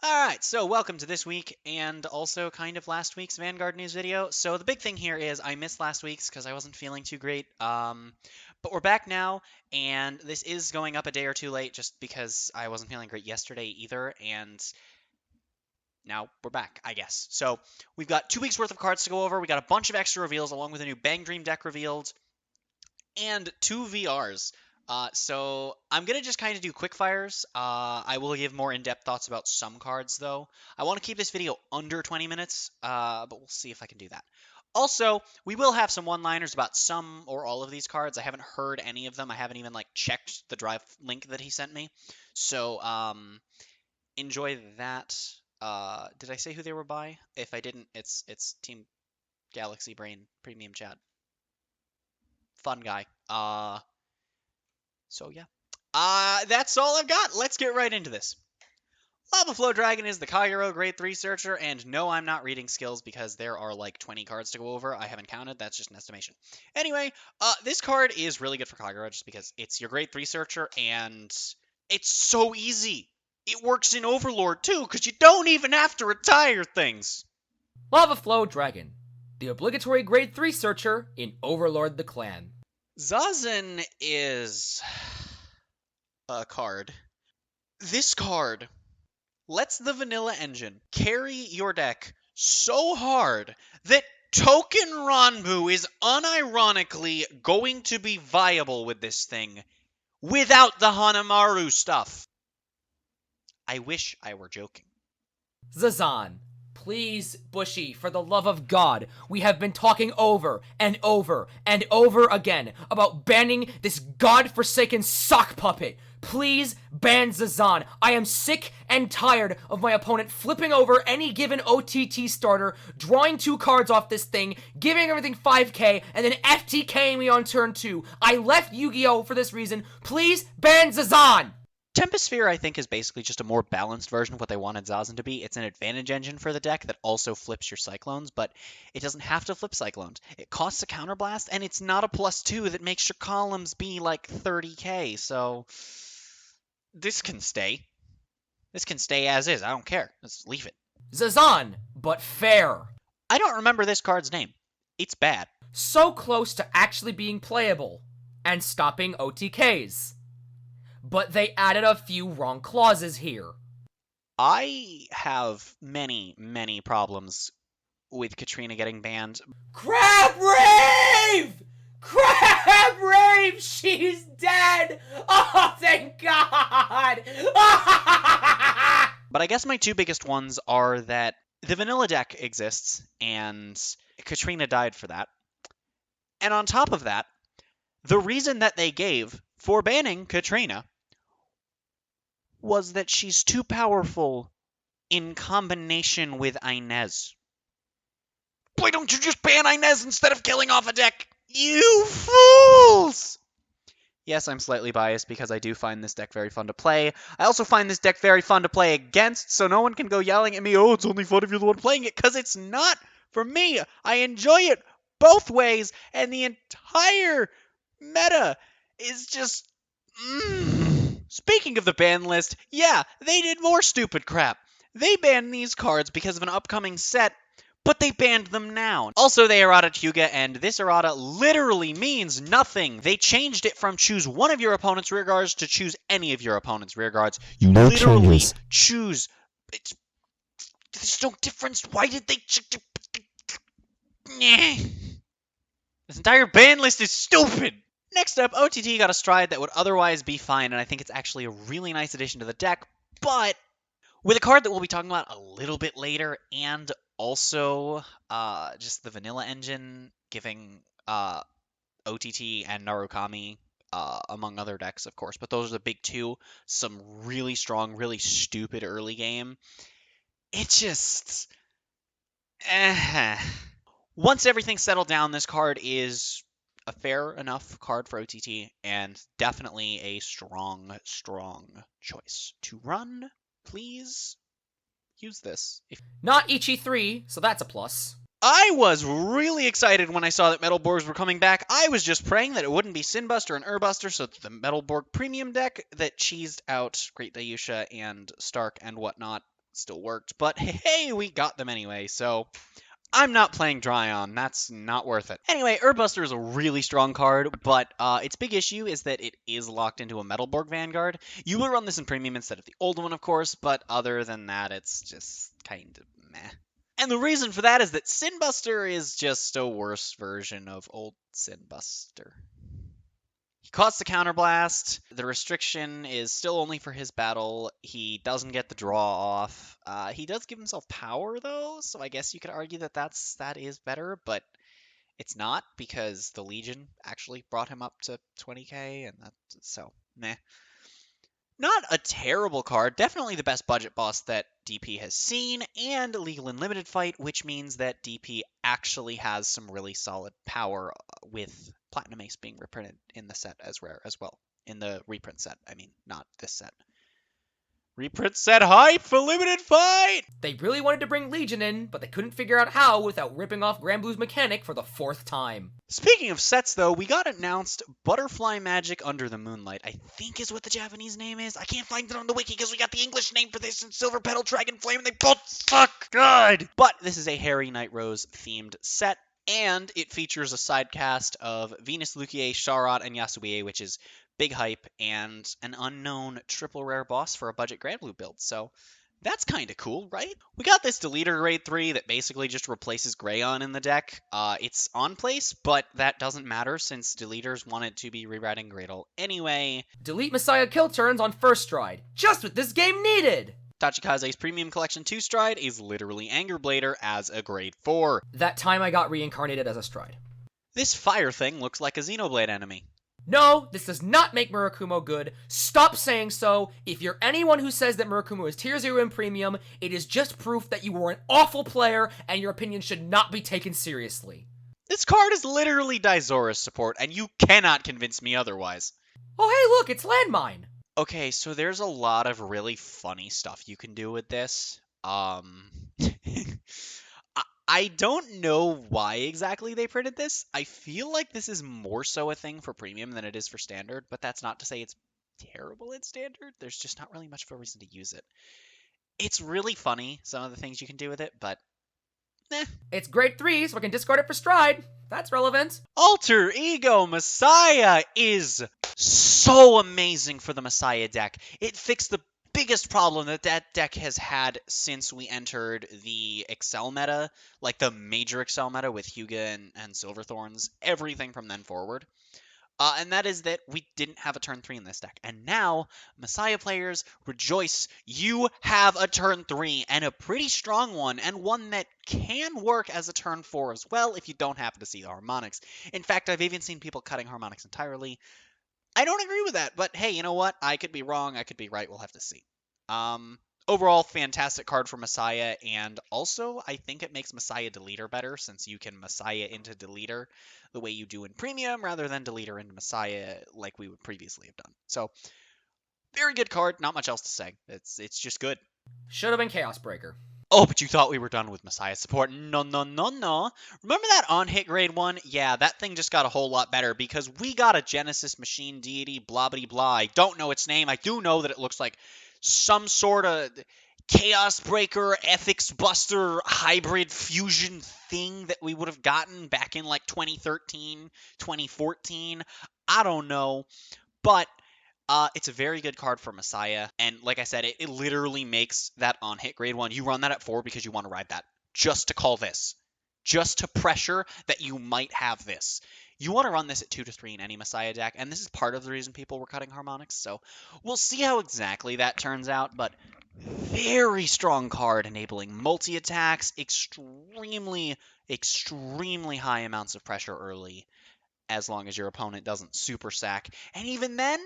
Alright, so welcome to this week and also kind of last week's Vanguard news video. So the big thing here is I missed last week's because I wasn't feeling too great. But we're back now, and this is going up a day or two late just because I wasn't feeling great yesterday either, and now we're back, I guess. So we've got 2 weeks worth of cards to go over. We got a bunch of extra reveals along with a new Bang Dream deck revealed and 2 VRs. So I'm gonna just kind of do quick fires. I will give more in-depth thoughts about some cards though. I want to keep this video under 20 minutes, but we'll see if I can do that. Also, we will have some one-liners about some or all of these cards. I haven't heard any of them. I haven't even checked the drive link that he sent me. So enjoy that. Did I say who they were by? If I didn't, it's Team Galaxy Brain Premium Chat. Fun guy. So yeah. That's all I've got. Let's get right into this. Lava Flow Dragon is the Kagero Grade 3 Searcher, and no, I'm not reading skills because there are like 20 cards to go over. I haven't counted. That's just an estimation. Anyway, this card is really good for Kagero just because it's your Grade 3 Searcher, and it's so easy. It works in Overlord too, because you don't even have to retire things. Lava Flow Dragon, the obligatory Grade 3 Searcher in Overlord the Clan. Zazen is a card. This card lets the vanilla engine carry your deck so hard that Token Ranbu is unironically going to be viable with this thing without the Hanamaru stuff. I wish I were joking. Zazan, please, Bushy, for the love of God, we have been talking over and over and over again about banning this godforsaken sock puppet. Please ban Zazan. I am sick and tired of my opponent flipping over any given OTT starter, drawing 2 cards off this thing, giving everything 5k, and then FTKing me on turn 2. I left Yu-Gi-Oh! For this reason. Please ban Zazan! Temposphere, I think, is basically just a more balanced version of what they wanted Zazen to be. It's an advantage engine for the deck that also flips your Cyclones, but it doesn't have to flip Cyclones. It costs a Counterblast, and it's not a +2 that makes your columns be like 30k, so this can stay. This can stay as is. I don't care. Let's leave it. Zazan, but fair. I don't remember this card's name. It's bad. So close to actually being playable and stopping OTKs. But they added a few wrong clauses here. I have many, many problems with Katrina getting banned. Crab Rave! Crab Rave! She's dead! Oh, thank God! But I guess my 2 biggest ones are that the vanilla deck exists, and Katrina died for that. And on top of that, the reason that they gave for banning Katrina was that she's too powerful in combination with Inez. Why don't you just ban Inez instead of killing off a deck? You fools! Yes, I'm slightly biased because I do find this deck very fun to play. I also find this deck very fun to play against, so no one can go yelling at me, oh, it's only fun if you're the one playing it, because it's not for me. I enjoy it both ways, and the entire meta is just... Speaking of the ban list, yeah, they did more stupid crap. They banned these cards because of an upcoming set, but they banned them now. Also, they errata Hyuga, and this errata literally means nothing. They changed it from choose one of your opponent's rear guards to choose any of your opponent's rear guards. You No literally changes. choose... There's no difference. Why did they... This entire ban list is stupid! Next up, OTT got a stride that would otherwise be fine, and I think it's actually a really nice addition to the deck, but with a card that we'll be talking about a little bit later, and also just the vanilla engine giving OTT and Narukami, among other decks, of course, but those are the big 2, some really strong, really stupid early game. It's just... Once everything's settled down, this card is a fair enough card for OTT, and definitely a strong, strong choice to run. Please use this. Not Ichi 3, so that's a plus. I was really excited when I saw that Metalborgs were coming back. I was just praying that it wouldn't be Sinbuster and Urbuster, so that the Metalborg premium deck that cheesed out Great Dayusha and Stark and whatnot still worked. But hey, we got them anyway, so I'm not playing Dryon. That's not worth it. Anyway, Earthbuster is a really strong card, but its big issue is that it is locked into a Metalborg Vanguard. You will run this in Premium instead of the old one, of course, but other than that, it's just kind of meh. And the reason for that is that Sinbuster is just a worse version of old Sinbuster. He costs the counterblast. The restriction is still only for his battle. He doesn't get the draw off. He does give himself power though, so I guess you could argue that that is better, but it's not because the Legion actually brought him up to 20k, and so meh. Not a terrible card, definitely the best budget boss that DP has seen, and a legal and limited fight, which means that DP actually has some really solid power with Platinum Ace being reprinted in the set as rare as well. In the reprint set, I mean, not this set. Reprint set hype for limited fight! They really wanted to bring Legion in, but they couldn't figure out how without ripping off Granblue's mechanic for the 4th time. Speaking of sets, though, we got announced Butterfly Magic Under the Moonlight, I think is what the Japanese name is. I can't find it on the wiki because we got the English name for this and Silver Petal Dragon Flame, and they both suck! God! But this is a Harry Night Rose themed set, and it features a sidecast of Venus Luquier, Sharot, and Yasue, which is big hype, and an unknown triple rare boss for a budget Grand Blue build, so that's kind of cool, right? We got this Deleter Grade 3 that basically just replaces Greyon in the deck. It's on place, but that doesn't matter since Deleters wanted to be rewriting Gradle anyway. Delete Messiah kill turns on first stride. Just what this game needed! Tachikaze's Premium Collection 2 Stride is literally Anger Blader as a Grade 4. That time I got reincarnated as a stride. This fire thing looks like a Xenoblade enemy. No, this does not make Murakumo good. Stop saying so. If you're anyone who says that Murakumo is tier 0 in Premium, it is just proof that you were an awful player and your opinion should not be taken seriously. This card is literally Daizora's support, and you cannot convince me otherwise. Oh hey look, it's Landmine! Okay, so there's a lot of really funny stuff you can do with this. I don't know why exactly they printed this. I feel like this is more so a thing for Premium than it is for Standard, but that's not to say it's terrible in Standard. There's just not really much of a reason to use it. It's really funny, some of the things you can do with it, but eh. It's grade 3, so I can discard it for stride. That's relevant. Alter Ego Messiah is so amazing for the Messiah deck. It fixed the biggest problem that deck has had since we entered the Excel meta, like the major Excel meta with Hyuga and Silverthorns, everything from then forward. And that is that we didn't have a turn 3 in this deck. And now, Messiah players, rejoice, you have a turn 3, and a pretty strong one, and one that can work as a turn 4 as well if you don't happen to see the harmonics. In fact, I've even seen people cutting harmonics entirely. I don't agree with that, but hey, you know what? I could be wrong, I could be right, we'll have to see. Overall, fantastic card for Messiah, and also, I think it makes Messiah Deleter better, since you can Messiah into Deleter the way you do in Premium, rather than Deleter into Messiah like we would previously have done. So, very good card, not much else to say. It's just good. Should have been Chaos Breaker. Oh, but you thought we were done with Messiah support. No, no, no, no. Remember that on-hit grade 1? Yeah, that thing just got a whole lot better because we got a Genesis Machine Deity, blah, blah, blah. I don't know its name. I do know that it looks like some sort of Chaos Breaker, Ethics Buster, hybrid fusion thing that we would have gotten back in like 2013, 2014. I don't know. But it's a very good card for Messiah, and like I said, it literally makes that on-hit grade 1. You run that at 4 because you want to ride that, just to call this. Just to pressure that you might have this. You want to run this at 2 to 3 in any Messiah deck, and this is part of the reason people were cutting harmonics, so we'll see how exactly that turns out, but very strong card enabling multi-attacks, extremely, extremely high amounts of pressure early, as long as your opponent doesn't super sack, and even then,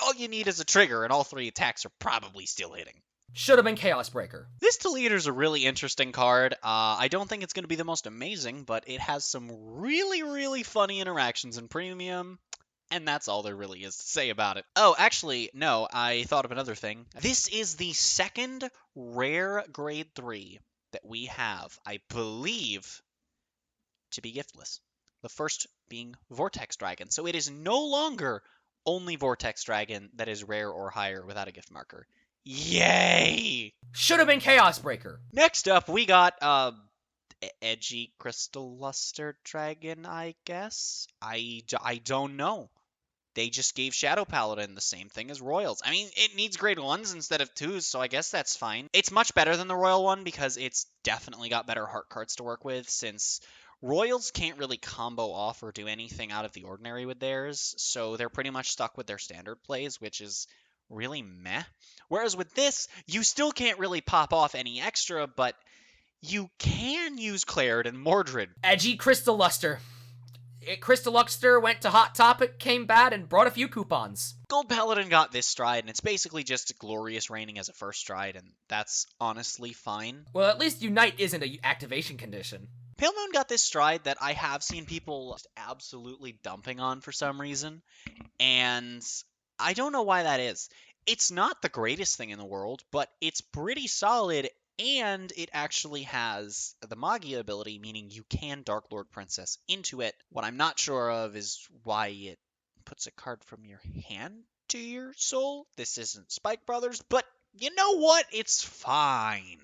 all you need is a trigger, and all 3 attacks are probably still hitting. Should have been Chaos Breaker. This Deleter's a really interesting card. I don't think it's going to be the most amazing, but it has some really, really funny interactions in Premium, and that's all there really is to say about it. Oh, actually, no, I thought of another thing. This is the second rare grade 3 that we have, I believe, to be giftless. The first being Vortex Dragon, so it is no longer only Vortex Dragon that is rare or higher without a gift marker. Yay! Should have been Chaos Breaker. Next up, we got edgy Crystal Luster Dragon, I guess. I don't know. They just gave Shadow Paladin the same thing as Royals. I mean, it needs grade 1s instead of 2s, so I guess that's fine. It's much better than the Royal one because it's definitely got better heart cards to work with, since Royals can't really combo off or do anything out of the ordinary with theirs, so they're pretty much stuck with their standard plays, which is really meh. Whereas with this, you still can't really pop off any extra, but you can use Claired and Mordred. Edgy Crystal Luster. Crystal Luster went to Hot Topic, came bad, and brought a few coupons. Gold Paladin got this stride, and it's basically just glorious raining as a first stride, and that's honestly fine. Well, at least Unite isn't an activation condition. Pale Moon got this stride that I have seen people just absolutely dumping on for some reason, and I don't know why that is. It's not the greatest thing in the world, but it's pretty solid, and it actually has the Magia ability, meaning you can Dark Lord Princess into it. What I'm not sure of is why it puts a card from your hand to your soul. This isn't Spike Brothers, but you know what? It's fine.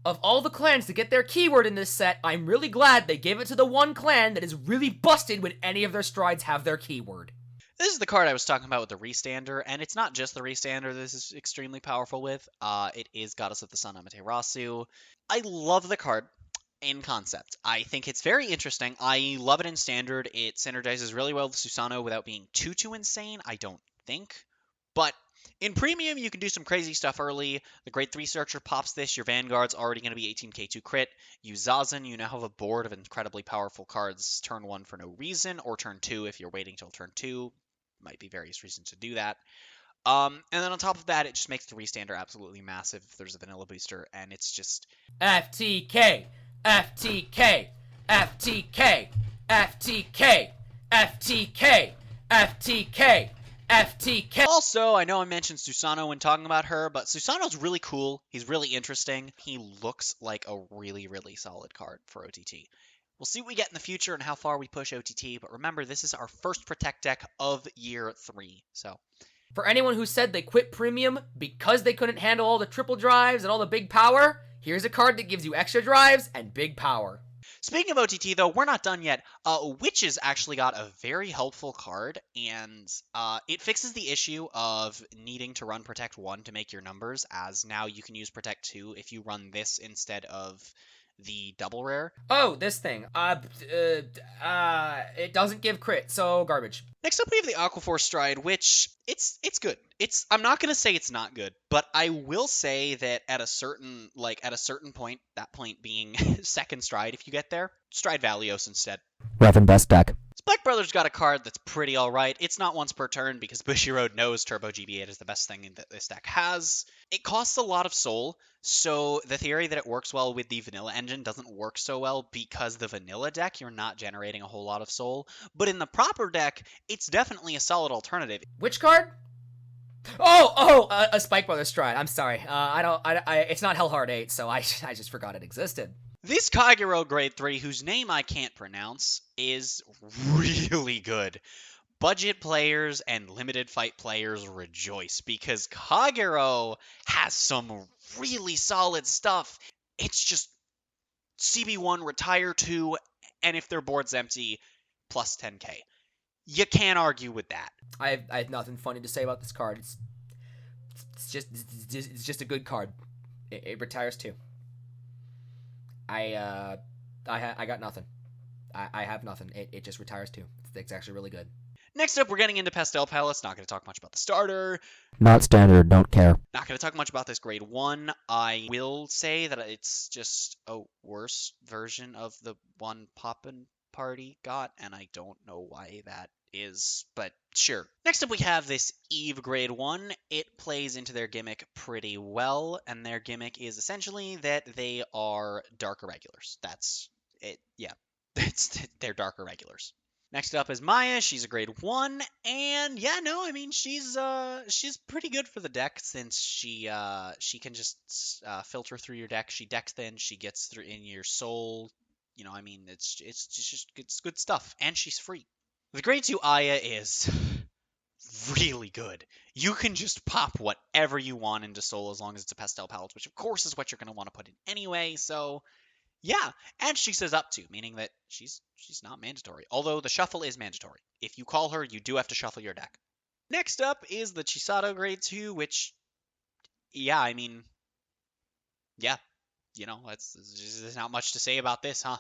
Of all the clans to get their keyword in this set, I'm really glad they gave it to the one clan that is really busted when any of their strides have their keyword. This is the card I was talking about with the Restander, and it's not just the Restander this is extremely powerful with. It is Goddess of the Sun Amaterasu. I love the card in concept. I think it's very interesting. I love it in Standard. It synergizes really well with Susano without being too insane, I don't think. But in Premium, you can do some crazy stuff early. The Grade 3 Searcher pops this. Your Vanguard's already going to be 18k2 crit. Use Zazen. You now have a board of incredibly powerful cards turn 1 for no reason, or turn 2 if you're waiting till turn 2. Might be various reasons to do that. And then on top of that, it just makes the Restander absolutely massive if there's a vanilla booster, and it's just... FTK! FTK! FTK! FTK! FTK! FTK! FTK! Also, I know I mentioned Susano when talking about her, but Susano's really cool. He's really interesting. He looks like a really, really solid card for OTT. We'll see what we get in the future and how far we push OTT, but remember, this is our first Protect deck of year 3, so... For anyone who said they quit Premium because they couldn't handle all the triple drives and all the big power, here's a card that gives you extra drives and big power. Speaking of OTT, though, we're not done yet. Witches actually got a very helpful card, and it fixes the issue of needing to run Protect 1 to make your numbers, as now you can use Protect 2 if you run this instead of the double rare. Oh, this thing. It doesn't give crit, so garbage. Next up, we have the Aquaforce Stride, which it's good. I'm not gonna say it's not good, but I will say that at a certain point, that point being second Stride, if you get there, Stride Valios instead. Revan best deck. Spike Brothers got a card that's pretty alright. It's not once per turn because Bushiroad knows Turbo GB8 is the best thing that this deck has. It costs a lot of soul, so the theory that it works well with the vanilla engine doesn't work so well because the vanilla deck, you're not generating a whole lot of soul. But in the proper deck, it's definitely a solid alternative. Which card? A Spike Brothers Stride. I'm sorry. It's not Hellheart 8, so I just forgot it existed. This Kagero Grade 3, whose name I can't pronounce, is really good. Budget players and limited fight players rejoice, because Kagero has some really solid stuff. It's just CB1, retire 2, and if their board's empty, plus 10k. You can't argue with that. I have nothing funny to say about this card. It's just a good card. It retires 2. I got nothing. I have nothing. It just retires 2. It's actually really good. Next up, we're getting into Pastel Palace. Not going to talk much about the starter. Not standard. Don't care. Not going to talk much about this grade 1. I will say that it's just a worse version of the one Poppin' Party got, and I don't know why that is, but sure. Next up, we have this Eve grade 1. It plays into their gimmick pretty well, and their gimmick is essentially that they are dark irregulars. That's it. Yeah, they're dark irregulars. Next up is Maya. She's a grade 1, and yeah, no, I mean she's pretty good for the deck since she can just filter through your deck. She decks thin. She gets through in your soul. You know, I mean, it's good stuff, and she's free. The grade 2 Aya is really good. You can just pop whatever you want into Soul as long as it's a pastel palette, which of course is what you're going to want to put in anyway. So yeah, and she says up to, meaning that she's not mandatory. Although the shuffle is mandatory. If you call her, you do have to shuffle your deck. Next up is the Chisato Grade 2, which yeah, I mean, yeah, there's not much to say about this, huh?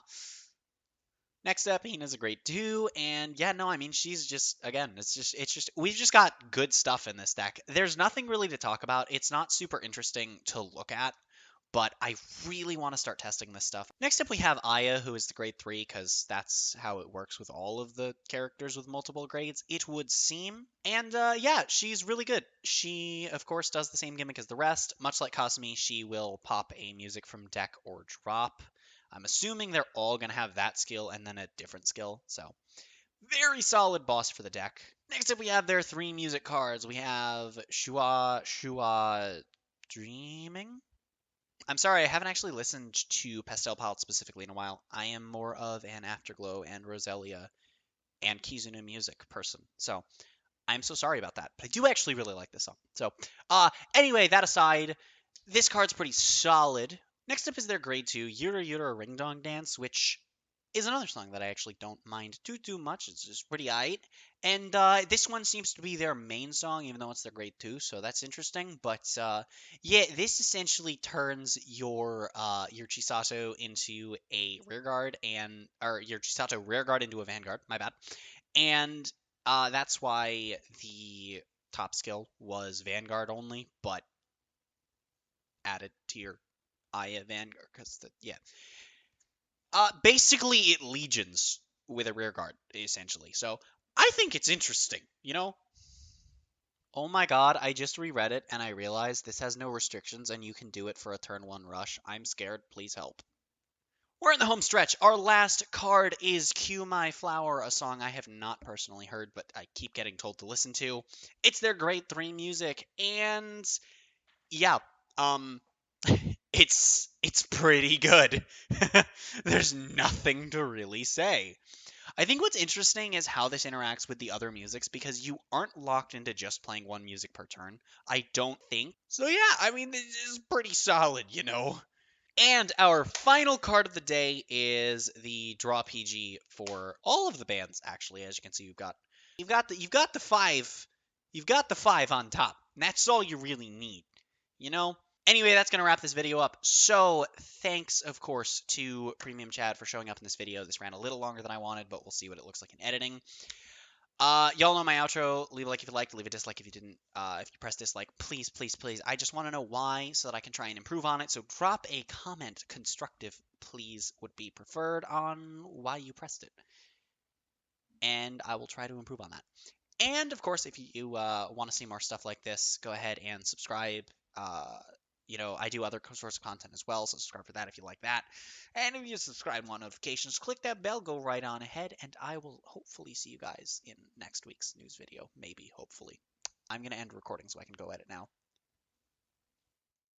Next up, Hina's a great 2, and yeah, no, I mean, she's just again, it's just we've just got good stuff in this deck. There's nothing really to talk about. It's not super interesting to look at, but I really want to start testing this stuff. Next up, we have Aya, who is the grade 3, because that's how it works with all of the characters with multiple grades, it would seem. And yeah, she's really good. She, of course, does the same gimmick as the rest. Much like Kasumi, she will pop a music from deck or drop. I'm assuming they're all going to have that skill and then a different skill, so very solid boss for the deck. Next up, we have their 3 music cards. We have Shua Dreaming. I'm sorry, I haven't actually listened to Pastel Palette specifically in a while. I am more of an Afterglow and Roselia and Kizuna music person. So I'm so sorry about that. But I do actually really like this song. So anyway, that aside, this card's pretty solid. Next up is their grade 2, Yura Yura Ring Dong Dance, which is another song that I actually don't mind too much. It's just pretty aight. And this one seems to be their main song, even though it's their grade 2, so that's interesting. But yeah, this essentially turns your Chisato into a rear guard or your Chisato rear guard into a Vanguard. My bad. And that's why the top skill was Vanguard only, but added to your Aya Vanguard because yeah, basically it legions with a rear guard essentially. So I think it's interesting, you know. Oh my god, I just reread it and I realized this has no restrictions and you can do it for a turn 1 rush. I'm scared, please help. We're in the home stretch. Our last card is Cue My Flower, a song I have not personally heard, but I keep getting told to listen to. It's their grade 3 music, and yeah, um, it's pretty good. There's nothing to really say. I think what's interesting is how this interacts with the other musics because you aren't locked into just playing one music per turn. I don't think. So yeah, I mean, this is pretty solid, you know. And our final card of the day is the draw PG for all of the bands. Actually, as you can see, you've got the five on top. And that's all you really need, you know. Anyway, that's gonna wrap this video up. So thanks, of course, to Premium Chad for showing up in this video. This ran a little longer than I wanted, but we'll see what it looks like in editing. Y'all know my outro. Leave a like if you liked, leave a dislike if you didn't. If you press dislike, please, please, please. I just want to know why so that I can try and improve on it. So drop a comment. Constructive, please, would be preferred on why you pressed it. And I will try to improve on that. And of course, if you want to see more stuff like this, go ahead and subscribe. I do other sorts of content as well, so subscribe for that if you like that. And if you subscribe and want notifications, click that bell, go right on ahead, and I will hopefully see you guys in next week's news video. Maybe, hopefully. I'm going to end recording so I can go edit now.